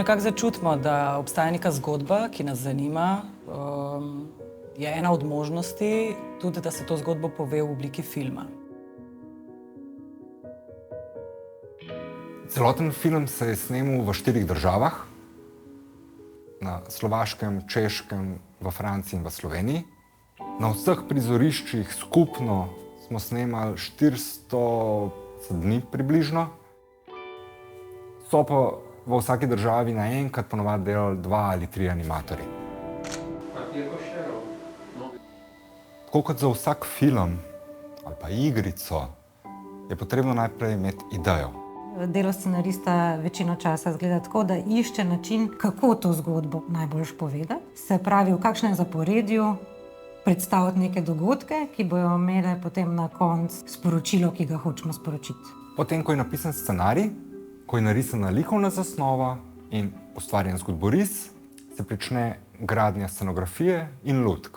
nekako začutimo, da obstaja neka zgodba, ki nas zanima, je ena od možnosti tudi, da se to zgodbo pove v obliki filma. Celoten film se je snemal v 4 državah. Na Slovaškem, Češkem, v Franciji in v Sloveniji. Na vseh prizoriščih skupno smo snemali 400 dni približno. So pa v vsaki državi naenkrat ponovadi delali 2 ali 3 animatorji. Tako kot za vsak film ali pa igrico, je potrebno najprej imeti idejo. Delo scenarista večino časa izgleda tako, da išče način, kako to zgodbo najboljš povedati. Se pravi, v kakšnem zaporedju predstaviti neke dogodke, ki bojo imele potem na koncu sporočilo, ki ga hočemo sporočiti. Potem, ko je napisan scenarij, ko je narisana likovna zasnova in ustvarjen zgodboris, se prične gradnja scenografije in lutk.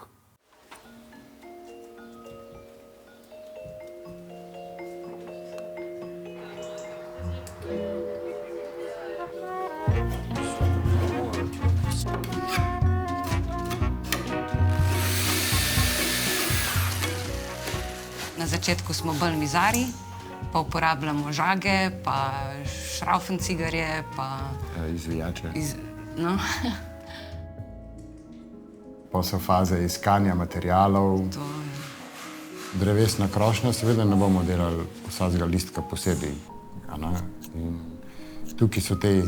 Na začetku smo bolj mizari, pa uporabljamo žage, pa šraufencigarje, pa... Izvijače. No. Pa so faze iskanja materialov. Drevesna krošnja, seveda ne bomo delali vsakega listka posebej. In tukaj so te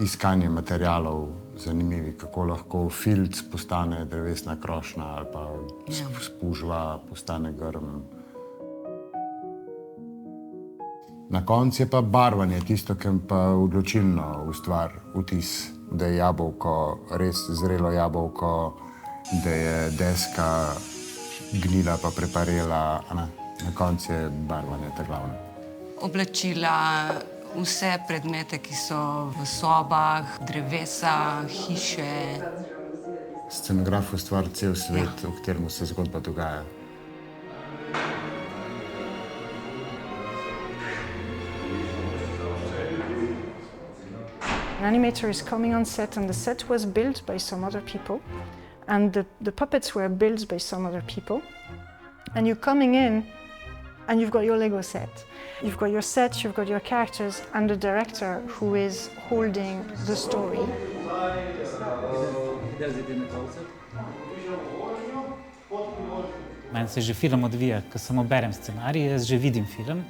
iskanje materialov zanimivi, kako lahko filc postane drevesna krošnja ali pa spužva postane grm. Na koncu je pa barvanje tisto, ki pa odločilno ustvari vtis, da je jabolko res zrelo jabolko, da je deska gnila pa preparela. Na koncu je barvanje ta glavno. Oblačila, vse predmete, ki so v sobah, drevesa, hiše. Scenograf ustvari cel svet, v katerem se zgodba dogaja. An animator is coming on set, and the set was built by some other people, and the puppets were built by some other people. And you're coming in, and you've got your Lego set. You've got your set, you've got your characters, and the director who is holding the story. Meni se že film odvija, ko samo berem scenarij, jaz že vidim film.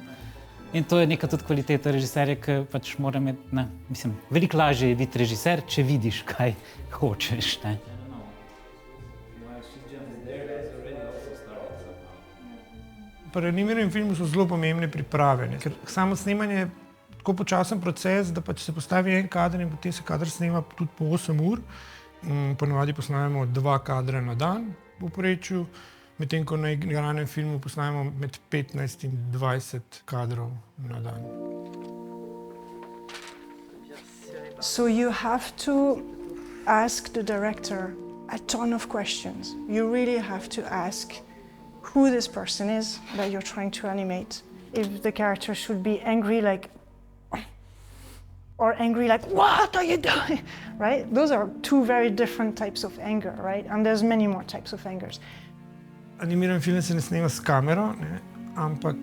In to je neka tudi kvaliteta režiserja, ki pač mora imeti, veliko lažje je biti režiser, če vidiš, kaj hočeš. Pri animiranem filmu so zelo pomembne priprave, ker samo snemanje je tako počasen proces, da pač se postavi en kader in potem se kader snema tudi po 8 ur. Ponavadi posnamemo 2 kadra na dan v povprečju, medtem ko na igranem filmu posnamemo med 15 in 20 kadrov na dan. So you have to ask the director a ton of questions. You really have to ask who this person is that you're trying to animate. If the character should be angry like, or angry like, what are you doing? Right? Those are 2 very different types of anger, right? And there's many more types of angers. Animiran film se ne snema s kamero, ampak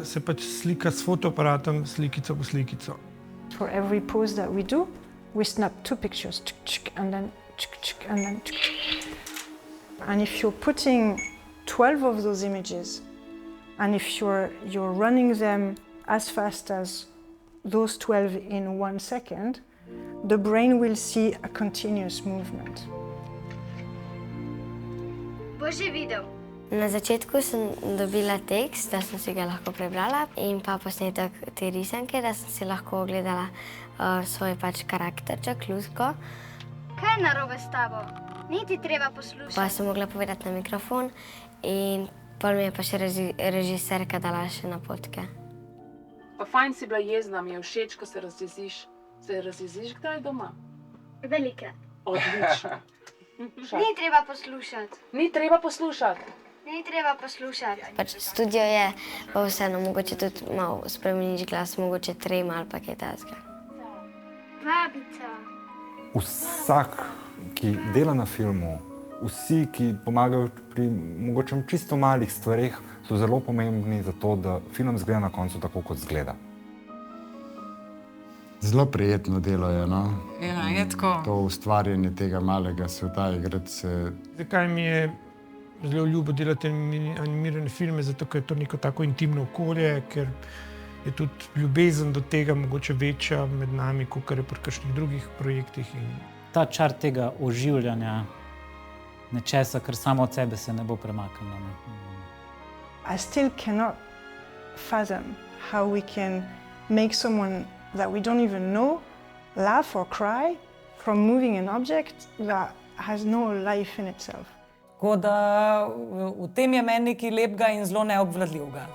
se pač slika s fotoaparatom, slikico po slikico. For every pose that we do, we snap 2 pictures, and then, and then. And if you're putting 12 of those images, and if you're running them as fast as those 12 in 1 second, the brain will see a continuous movement. Boš že videl. Na začetku sem dobila tekst, da sem si ga lahko prebrala, in pa posnetek te risanke, da sem si lahko ogledala svoj pač karakterček, Lutko. Kaj je narobe s tabo? Ni ti treba poslušati. Pa sem mogla povedati na mikrofon in pol mi je pa še režiserka dala še napotke. Pa fajn si bila jezna, mi je všeč, ko se razjeziš. Se razjeziš kdaj doma? Velikrat. Odlično. Ni treba poslušati. Ni treba poslušati. Ni treba poslušati. Pač studio je, pa vseeno, mogoče tudi malo spremeniš glas, mogoče trema ali pa kaj takega. Babica. vsak, ki dela na filmu, vsi, ki pomagajo pri mogoče čisto malih stvareh, so zelo pomembni za to, da film zgleda na koncu tako, kot zgleda. Zelo prijetno delo je, no? Ja, je tako. To ustvarjanje tega malega sveta, igrati se. Zakaj mi je zelo ljubo delati animirane filme? Zato, ker je to neko tako intimno okolje, ker je tudi ljubezen do tega mogoče večja med nami, kot je pri kakšnih drugih projektih. Ta čar tega oživljanja nečesa, kar samo od sebe se ne bo premaknilo. I still cannot fathom how we can make someone that we don't even know laugh or cry from moving an object that has no life in itself. Tako da v tem je meni nekaj lepega in zelo neobvladljivega.